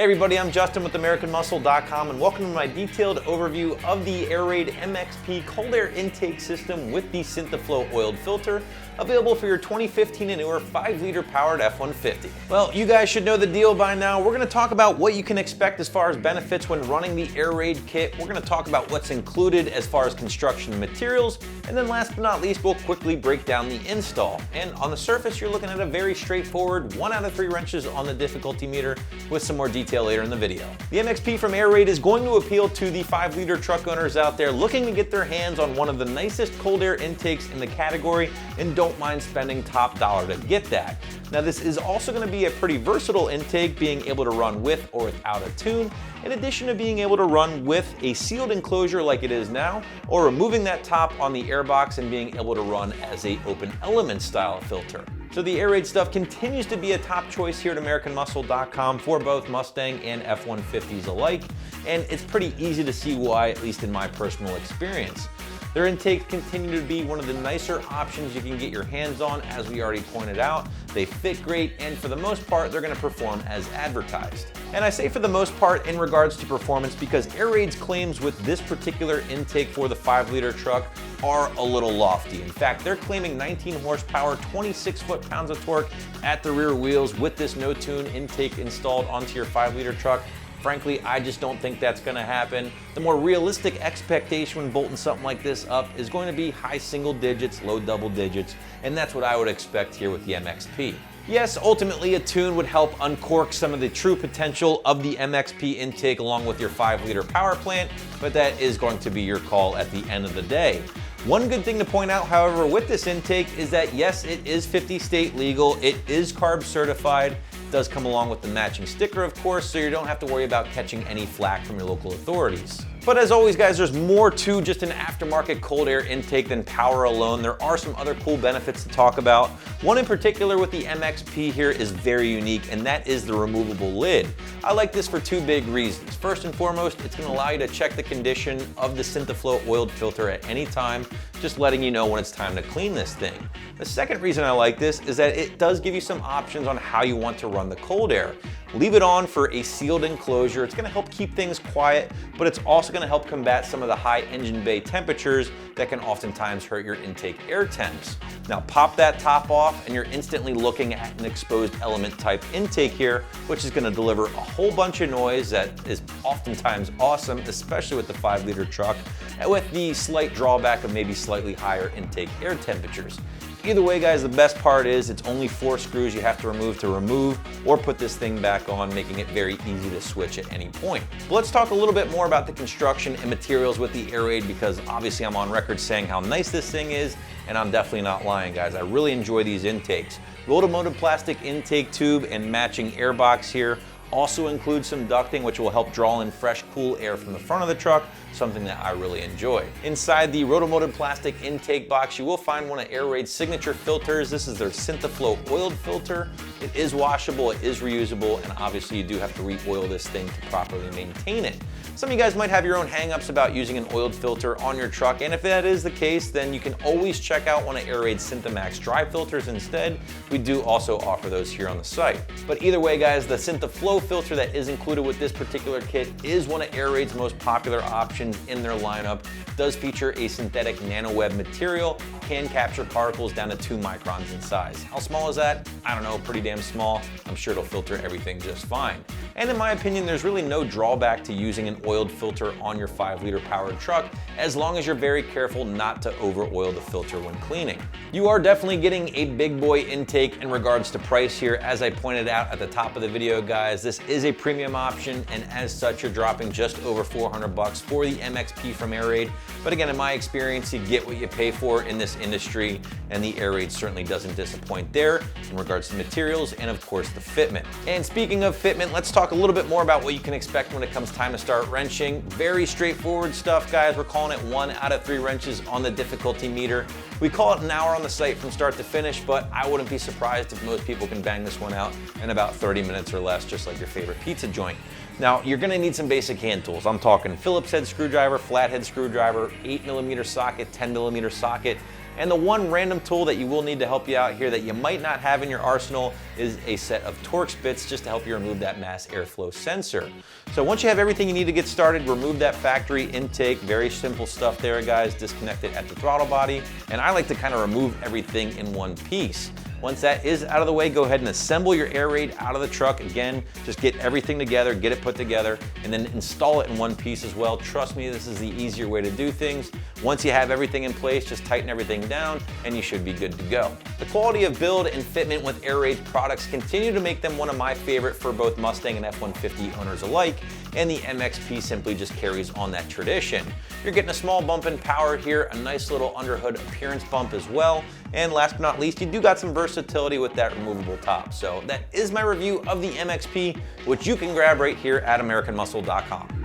Hey everybody, I'm Justin with AmericanMuscle.com and welcome to my detailed overview of the Airaid MXP Cold Air Intake System with the SynthaFlow Oiled filter, available for your 2015 and newer 5-liter powered F-150. Well, you guys should know the deal by now. We're going to talk about what you can expect as far as benefits when running the Airaid kit. We're going to talk about what's included as far as construction materials, and then last but not least, we'll quickly break down the install. And on the surface, you're looking at a very straightforward 1 out of 3 wrenches on the difficulty meter with some more detail later in the video. The MXP from Airaid is going to appeal to the 5-liter truck owners out there looking to get their hands on one of the nicest cold air intakes in the category and don't mind spending top dollar to get that. Now this is also going to be a pretty versatile intake, being able to run with or without a tune, in addition to being able to run with a sealed enclosure like it is now, or removing that top on the airbox and being able to run as a open element style filter. So the Airaid stuff continues to be a top choice here at AmericanMuscle.com for both Mustang and F-150s alike, and it's pretty easy to see why, at least in my personal experience. Their intakes continue to be one of the nicer options you can get your hands on, as we already pointed out. They fit great, and for the most part, they're going to perform as advertised. And I say for the most part in regards to performance because Airaid's claims with this particular intake for the 5-liter truck are a little lofty. In fact, they're claiming 19 horsepower, 26 foot-pounds of torque at the rear wheels with this no-tune intake installed onto your 5-liter truck. Frankly, I just don't think that's going to happen. The more realistic expectation when bolting something like this up is going to be high single digits, low double digits, and that's what I would expect here with the MXP. Yes, ultimately a tune would help uncork some of the true potential of the MXP intake along with your 5-liter power plant, but that is going to be your call at the end of the day. One good thing to point out, however, with this intake is that yes, it is 50 state legal, it is CARB certified, it does come along with the matching sticker of course, so you don't have to worry about catching any flack from your local authorities. But as always guys, there's more to just an aftermarket cold air intake than power alone. There are some other cool benefits to talk about. One in particular with the MXP here is very unique, and that is the removable lid. I like this for 2 big reasons. First and foremost, it's going to allow you to check the condition of the SynthaFlow Oiled filter at any time, just letting you know when it's time to clean this thing. The second reason I like this is that it does give you some options on how you want to run the cold air. Leave it on for a sealed enclosure. It's going to help keep things quiet, but it's also going to help combat some of the high engine bay temperatures that can oftentimes hurt your intake air temps. Now pop that top off and you're instantly looking at an exposed element type intake here, which is going to deliver a whole bunch of noise that is oftentimes awesome, especially with the 5-liter truck, and with the slight drawback of maybe slightly higher intake air temperatures. Either way guys, the best part is it's only 4 screws you have to remove or put this thing back on, making it very easy to switch at any point. But let's talk a little bit more about the construction and materials with the Airaid, because obviously I'm on record saying how nice this thing is, and I'm definitely not lying guys. I really enjoy these intakes. Rotomolded plastic intake tube and matching airbox here. Also includes some ducting, which will help draw in fresh, cool air from the front of the truck, something that I really enjoy. Inside the rotomolded plastic intake box, you will find one of Airaid's signature filters. This is their SynthaFlow Oiled filter. It is washable, it is reusable, and obviously you do have to re-oil this thing to properly maintain it. Some of you guys might have your own hang-ups about using an oiled filter on your truck, and if that is the case, then you can always check out one of Airaid's SynthaMax dry filters instead. We do also offer those here on the site. But either way guys, the SynthaFlow filter that is included with this particular kit is one of Airaid's most popular options in their lineup. It does feature a synthetic nanoweb material, can capture particles down to 2 microns in size. How small is that? I don't know, pretty damn small. I'm sure it'll filter everything just fine. And in my opinion, there's really no drawback to using an oiled filter on your 5-liter powered truck, as long as you're very careful not to over-oil the filter when cleaning. You are definitely getting a big boy intake in regards to price here. As I pointed out at the top of the video guys, this is a premium option, and as such you're dropping just over 400 bucks for the MXP from Airaid. But again, in my experience, you get what you pay for in this industry, and the Airaid certainly doesn't disappoint there in regards to materials and of course the fitment. And speaking of fitment, let's talk a little bit more about what you can expect when it comes time to start wrenching. Very straightforward stuff guys. We're calling it 1 out of 3 wrenches on the difficulty meter. We call it an hour on the site from start to finish, but I wouldn't be surprised if most people can bang this one out in about 30 minutes or less, just like your favorite pizza joint. Now, you're gonna need some basic hand tools. I'm talking Phillips head screwdriver, flathead screwdriver, 8mm socket, 10mm socket. And the one random tool that you will need to help you out here that you might not have in your arsenal is a set of Torx bits just to help you remove that mass airflow sensor. So once you have everything you need to get started, remove that factory intake. Very simple stuff there, guys. Disconnect it at the throttle body. And I like to kind of remove everything in one piece. Once that is out of the way, go ahead and assemble your Airaid out of the truck. Again, just get everything together, get it put together, and then install it in one piece as well. Trust me, this is the easier way to do things. Once you have everything in place, just tighten everything down and you should be good to go. The quality of build and fitment with Airaid products continue to make them one of my favorite for both Mustang and F-150 owners alike, and the MXP simply just carries on that tradition. You're getting a small bump in power here, a nice little underhood appearance bump as well, and last but not least, you do got some versatility with that removable top. So that is my review of the MXP, which you can grab right here at AmericanMuscle.com.